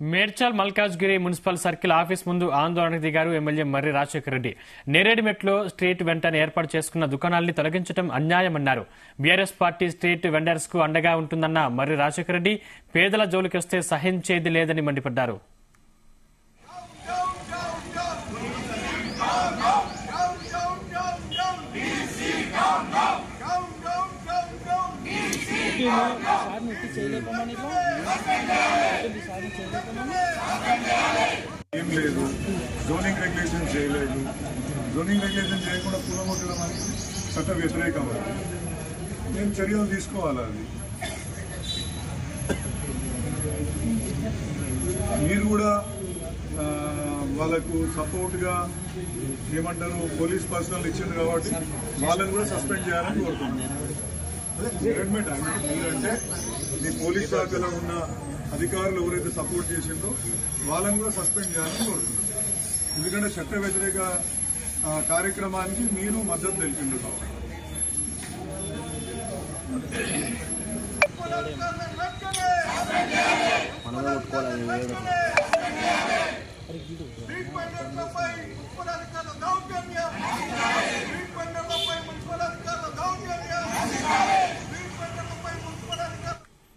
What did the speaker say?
Medchal Malkajgiri municipal circle office ముందు ఆందోళనకు దిగారు ఎమ్మెల్యే మర్రి రాజశేఖర రెడ్డి. నేరేడుమెట్లో స్ట్రీట్ వెంటనే ఏర్పాటు చేసుకున్న దుకాణాల్ని తొలగించడం అన్యాయమన్నారు. బీఆర్ఎస్ పార్టీ స్ట్రీట్ వెండర్స్ కు అండగా ఉంటుందన్న మర్రి రాజశేఖర రెడ్డి పేదల జోలికొస్తే సహించేది లేదని మండిపడ్డారు. ఏం లేదు, జోనింగ్ రెగ్యులేషన్ చేయలేదు. జోనింగ్ రెగ్యులేషన్ చేయకుండా కూలగొట్టడం అనేది చట్ట వ్యతిరేకం. నేను చర్యలు తీసుకోవాలి. అది మీరు కూడా వాళ్ళకు సపోర్ట్గా ఏమంటారు పోలీస్ పర్సనల్ ఇచ్చింది కాబట్టి వాళ్ళని కూడా సస్పెండ్ చేయాలని కోరుతున్నాను. గవర్నమెంట్ మీరంటే మీ పోలీస్ శాఖలో ఉన్న అధికారులు ఎవరైతే సపోర్ట్ చేసిందో వాళ్ళని కూడా సస్పెండ్ చేయాలని కోరుతున్నాను. ఎందుకంటే చట్ట వ్యతిరేక కార్యక్రమానికి మీరు మద్దతు తెలిపింది కాబట్టి. మనం